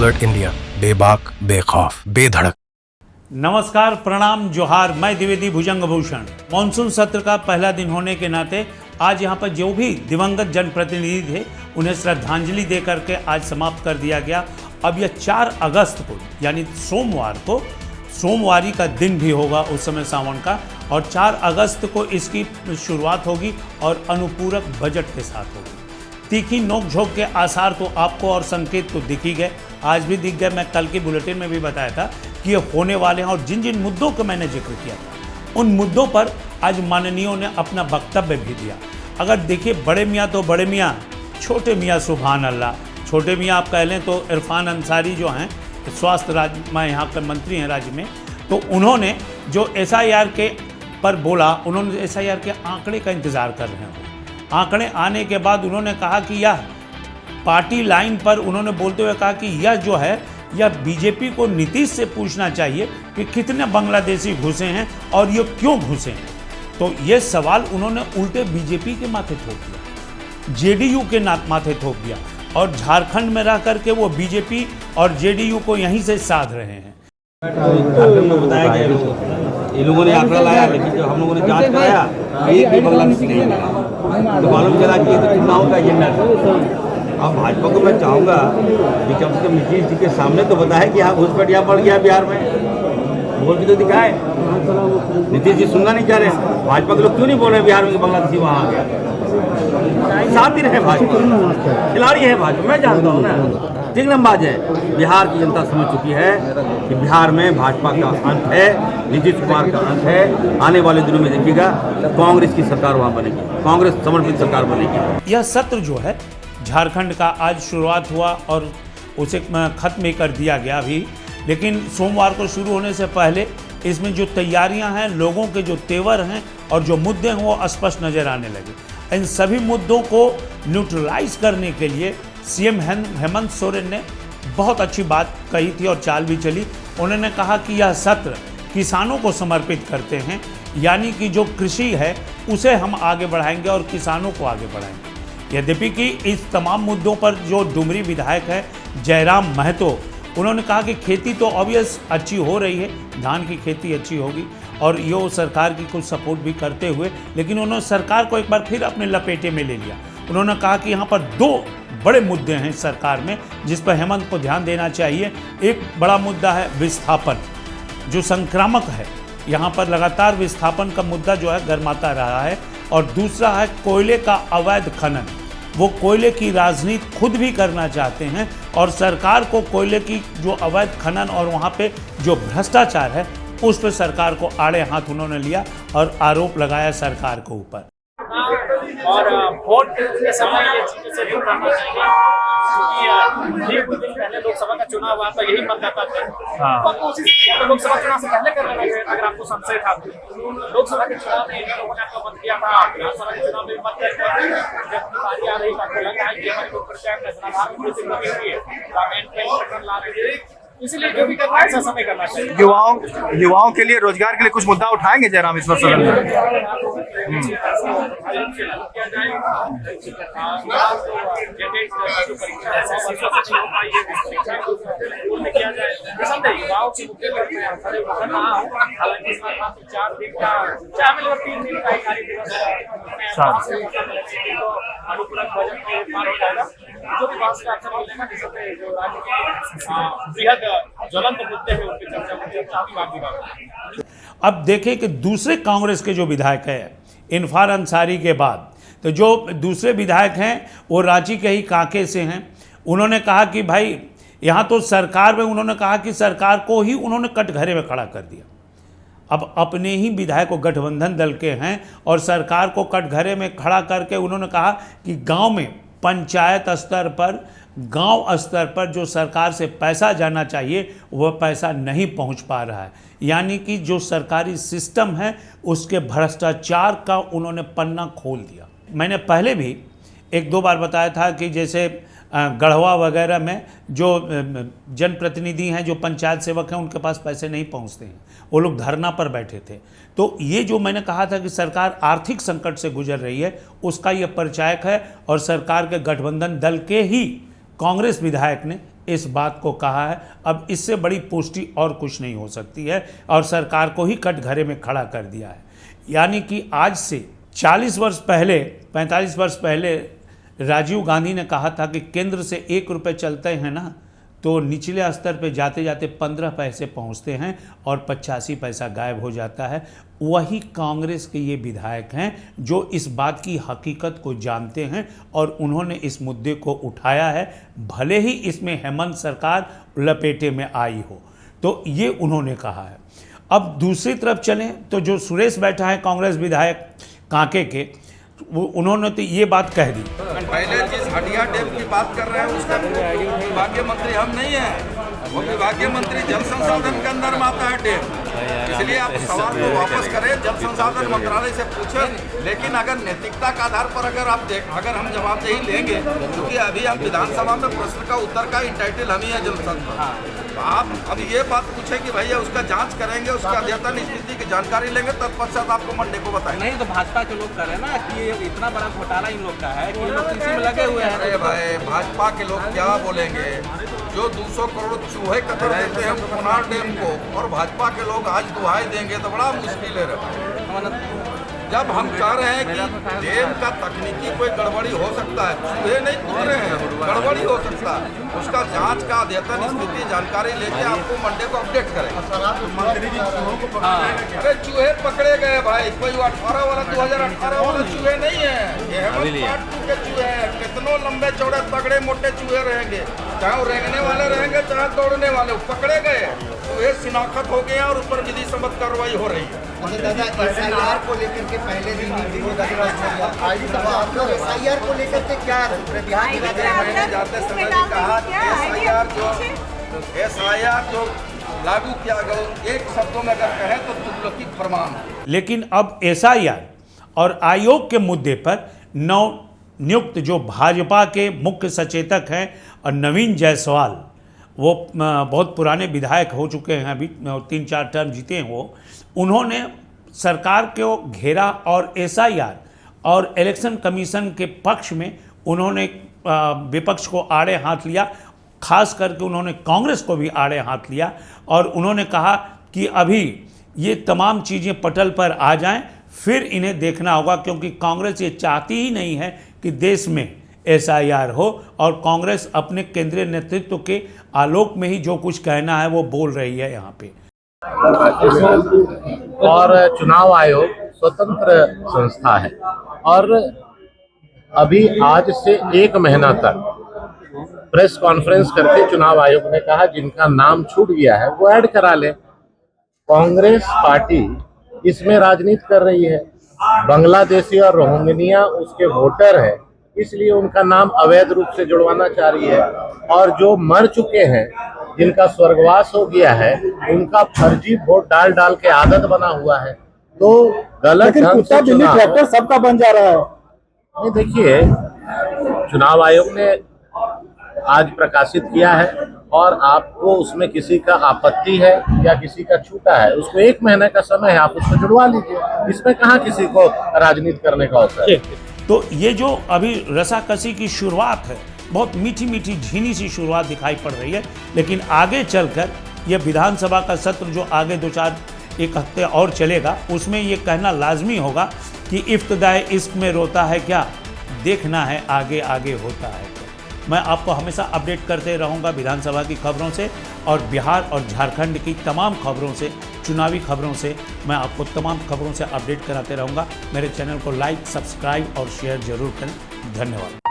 Alert India, बेबाक, बेखौफ, बेधड़क। नमस्कार, प्रणाम, जोहार। मैं द्विवेदी भुजंग भूषण। मानसून सत्र का पहला दिन होने के नाते आज यहाँ पर जो भी दिवंगत जनप्रतिनिधि थे उन्हें श्रद्धांजलि दे करके आज समाप्त कर दिया गया। अब यह 4 अगस्त को यानी सोमवार को सोमवारी का दिन भी होगा उस समय सावन का, और 4 अगस्त को इसकी शुरुआत होगी और अनुपूरक बजट के साथ होगी। तीखी नोकझोंक के आसार तो आपको और संकेत तो दिख ही गए, आज भी दिख गए। मैं कल की बुलेटिन में भी बताया था कि ये होने वाले हैं, और जिन जिन मुद्दों का मैंने जिक्र किया था उन मुद्दों पर आज माननीयों ने अपना वक्तव्य भी दिया। अगर देखिए, बड़े मियाँ तो बड़े मियाँ, छोटे मियाँ सुभान अल्लाह। छोटे मियाँ आप कह लें तो इरफान अंसारी जो हैं, स्वास्थ्य राज्य में यहाँ के मंत्री हैं राज्य में, तो उन्होंने जो SIR के पर बोला, उन्होंने SIR के आंकड़े का इंतज़ार कर रहे हैं। आंकड़े आने के बाद उन्होंने कहा कि यह पार्टी लाइन पर, उन्होंने बोलते हुए कहा कि यह जो है यह बीजेपी को नीतीश से पूछना चाहिए कि कितने बांग्लादेशी घुसे हैं और ये क्यों घुसे हैं। तो ये सवाल उन्होंने उल्टे बीजेपी के माथे ठोक दिया, JDU के माथे ठोक दिया, और झारखंड में रह करके वो बीजेपी और JDU को यहीं से साध रहे हैं। बताया गया ये लोगों ने आंकड़ा लाया, लेकिन जब हम लोगों ने जांच कराया एक भी बांग्लादेशी नहीं मिला, तो मालूम चला कि ये तो चुनाव का एजेंडा था। अब भाजपा को मैं चाहूँगा कि कम से कम नीतीश जी के सामने तो बताए कि हाँ घुसपैठ यहाँ बढ़ गया बिहार में, बोल के तो दिखाए। नीतीश जी सुनना नहीं चाह रहे, भाजपा के लोग क्यों नहीं बोल रहे बिहार में कि बांग्लादेशी वहाँ आ गया। साथ ही रहे भाजपा, खिलाड़ी है भाजपा, मैं जानता हूँ ना, तिगड़मबाज है। बिहार की जनता समझ चुकी है कि बिहार में भाजपा का अंत है, नीतीश कुमार का अंत है। आने वाले दिनों में देखिएगा कांग्रेस की सरकार वहाँ बनेगी, कांग्रेस समर्थित सरकार बनेगी। यह सत्र जो है झारखंड का आज शुरुआत हुआ और उसे खत्म भी कर दिया गया अभी, लेकिन सोमवार को शुरू होने से पहले इसमें जो तैयारियां हैं, लोगों के जो तेवर हैं और जो मुद्दे हैं वो स्पष्ट नजर आने लगे। इन सभी मुद्दों को न्यूट्रलाइज करने के लिए CM हेमंत सोरेन ने बहुत अच्छी बात कही थी और चाल भी चली। उन्होंने कहा कि यह सत्र किसानों को समर्पित करते हैं, यानी कि जो कृषि है उसे हम आगे बढ़ाएंगे और किसानों को आगे बढ़ाएंगे। यद्यपि कि इस तमाम मुद्दों पर जो डुमरी विधायक है जयराम महतो, उन्होंने कहा कि खेती तो ऑब्वियस अच्छी हो रही है, धान की खेती अच्छी होगी, और ये सरकार की कुछ सपोर्ट भी करते हुए, लेकिन उन्होंने सरकार को एक बार फिर अपने लपेटे में ले लिया। उन्होंने कहा कि यहाँ पर 2 बड़े मुद्दे हैं सरकार में जिस पर हेमंत को ध्यान देना चाहिए। एक बड़ा मुद्दा है विस्थापन, जो संक्रामक है, यहाँ पर लगातार विस्थापन का मुद्दा जो है गर्माता रहा है, और दूसरा है कोयले का अवैध खनन। वो कोयले की राजनीति खुद भी करना चाहते हैं, और सरकार को कोयले की जो अवैध खनन और वहाँ पे जो भ्रष्टाचार है उस पर सरकार को आड़े हाथ उन्होंने लिया और आरोप लगाया सरकार के ऊपर। और वोट के समय ये चीजें से दूर रहना चाहिए, क्योंकि कुछ दिन पहले लोकसभा का चुनाव हुआ तो यही मतदाता थे। तो कोशिश तो लोकसभा चुनाव से पहले कर लेना चाहिए अगर आपको संशय था। लोकसभा के चुनाव में इन लोगों ने आपको मत किया था, विधानसभा के चुनाव में मत किया, जब बारी आ रही तो आपको लग रहा है कि हमारे ऊपर क्या ला रही है, इसलिए जो भी करना है ऐसा समय करना चाहिए। युवाओं के लिए, रोजगार के लिए कुछ मुद्दा उठाएंगे जयराम इस बार सदन में? युवाओं की मुद्दे पर मैं खड़े होकर रहा हूँ, हालांकि इस बार मात्र 4 दिन का, 3 दिन का कार्य दिवस अनुपूरक बजट में पार हो जाएगा। जो भी बात से आपसे बोलेगा, जिससे जो राज्य के बृहद ज्वलंत मुद्दे हैं उनकी चर्चा। अब देखें कि दूसरे कांग्रेस के जो विधायक हैं इरफान अंसारी के बाद, तो जो दूसरे विधायक हैं वो रांची के ही कांके से हैं। उन्होंने कहा कि भाई यहाँ तो सरकार में, उन्होंने कहा कि सरकार को ही उन्होंने कटघरे में खड़ा कर दिया। अब अपने ही विधायक को गठबंधन दल के हैं और सरकार को कटघरे में खड़ा करके उन्होंने कहा कि गांव में, पंचायत स्तर पर, गांव स्तर पर जो सरकार से पैसा जाना चाहिए वह पैसा नहीं पहुंच पा रहा है। यानी कि जो सरकारी सिस्टम है उसके भ्रष्टाचार का उन्होंने पन्ना खोल दिया। मैंने पहले भी 1-2 बार बताया था कि जैसे गढ़वा वगैरह में जो जनप्रतिनिधि हैं, जो पंचायत सेवक हैं, उनके पास पैसे नहीं पहुंचते हैं, वो लोग धरना पर बैठे थे। तो ये जो मैंने कहा था कि सरकार आर्थिक संकट से गुजर रही है, उसका ये परिचायक है। और सरकार के गठबंधन दल के ही कांग्रेस विधायक ने इस बात को कहा है। अब इससे बड़ी पुष्टि और कुछ नहीं हो सकती है और सरकार को ही कटघरे में खड़ा कर दिया है। यानी कि आज से 45 वर्ष पहले राजीव गांधी ने कहा था कि केंद्र से 1 रुपये चलते हैं ना तो निचले स्तर पे जाते जाते 15 पैसे पहुंचते हैं और 85 पैसा गायब हो जाता है। वही कांग्रेस के ये विधायक हैं जो इस बात की हकीकत को जानते हैं और उन्होंने इस मुद्दे को उठाया है, भले ही इसमें हेमंत सरकार लपेटे में आई हो। तो ये उन्होंने कहा है। अब दूसरी तरफ चलें तो जो सुरेश बैठा है कांग्रेस विधायक कांके के, उन्होंने तो ये बात कह दी। पहले जिस हटिया डैम की बात कर रहे हैं उसका विभागीय मंत्री हम नहीं है, वो विभागीय मंत्री जल संसाधन के अंदर में आता है डैम। इसलिए आप सवाल को वापस करें, जल संसाधन मंत्रालय से पूछें। लेकिन अगर नैतिकता के आधार पर अगर हम जवाबदेही लेंगे, क्योंकि अभी हम विधानसभा में प्रश्न का उत्तर का इंटाइटल हम ही है जल संसाधन। आप अब ये बात पूछे कि भैया उसका जांच करेंगे, उसका अद्यतन स्थिति की जानकारी लेंगे, तत्पश्चात आपको मंडे को बताएंगे। नहीं तो भाजपा के लोग कह रहे हैं ना कि ये इतना बड़ा घोटाला इन लोग का है कि लोग इसी में लगे हुए हैं। अरे भाई, भाजपा के लोग क्या बोलेंगे? जो 200 करोड़ चूहे कतर देते हैं कोनार डैम को, और भाजपा के लोग आज दुहाई देंगे तो बड़ा मुश्किल है। जब हम कह रहे हैं कि डैम का तकनीकी कोई गड़बड़ी हो सकता है, चूहे नहीं कूद रहे हैं, गड़बड़ी हो सकता है, उसका जांच का अद्यतन स्थिति जानकारी लेके आपको मंडे को अपडेट करेंगे। मंत्री जी चूहों को अरे चूहे पकड़े गए भाई, कोई 18 वाला 2018 वाला चूहे नहीं है, ये हेमंत पार्ट 2 के चूहे हैं। कितनों लंबे चौड़े तगड़े मोटे चूहे रहेंगे, चाहे वो रेंगने वाले रहेंगे चाहे दौड़ने वाले, वो पकड़े गए, चूहे शिनाख्त हो गए और उस पर विधि सम्मत कार्रवाई हो रही है। SIR को लेकर के पहले दिन ही विरोध आप लोग SIR को लेकर के क्या मैंने जाते समय भी कहा SIR जो लागू किया गया, एक शब्दों में अगर कहें तो तुगलकी फरमान है। लेकिन अब SIR और आयोग के मुद्दे पर नव नियुक्त जो भाजपा के मुख्य सचेतक हैं और नवीन जायसवाल, वो बहुत पुराने विधायक हो चुके हैं, अभी 3-4 टर्म जीते हैं वो, उन्होंने सरकार को घेरा और SIR और इलेक्शन कमीशन के पक्ष में उन्होंने विपक्ष को आड़े हाथ लिया, खास करके उन्होंने कांग्रेस को भी आड़े हाथ लिया और उन्होंने कहा कि अभी ये तमाम चीज़ें पटल पर आ जाएं, फिर इन्हें देखना होगा, क्योंकि कांग्रेस ये चाहती ही नहीं है कि देश में SIR हो और कांग्रेस अपने केंद्रीय नेतृत्व के आलोक में ही जो कुछ कहना है वो बोल रही है यहाँ पे। और चुनाव आयोग स्वतंत्र संस्था है और अभी आज से 1 महीना तक प्रेस कॉन्फ्रेंस करके चुनाव आयोग ने कहा जिनका नाम छूट गया है वो ऐड करा ले। कांग्रेस पार्टी इसमें राजनीति कर रही है, बांग्लादेशी और रोहिंग्या उसके वोटर हैं, इसलिए उनका नाम अवैध रूप से जुड़वाना चाह रही है। और जो मर चुके हैं, जिनका स्वर्गवास हो गया है, उनका फर्जी वोट डाल डाल के आदत बना हुआ है, तो गलत ढंग से चुनाव सबका बन जा रहा है। नहीं, देखिए, चुनाव आयोग ने आज प्रकाशित किया है और आपको उसमें किसी का आपत्ति है या किसी का छूटा है, उसको 1 महीने का समय है, आप उसको जुड़वा लीजिए। इसमें कहाँ किसी को राजनीति करने का अवसर है। तो ये जो अभी रसाकसी की शुरुआत है, बहुत मीठी मीठी झीनी सी शुरुआत दिखाई पड़ रही है, लेकिन आगे चलकर ये विधानसभा का सत्र जो आगे 1 हफ्ते और चलेगा, उसमें ये कहना लाजमी होगा कि इब्तिदाए इश्क में रोता है क्या, देखना है आगे आगे होता है। मैं आपको हमेशा अपडेट करते रहूँगा विधानसभा की खबरों से और बिहार और झारखंड की तमाम खबरों से, चुनावी खबरों से मैं आपको तमाम खबरों से अपडेट कराते रहूँगा। मेरे चैनल को लाइक, सब्सक्राइब और शेयर जरूर करें। धन्यवाद।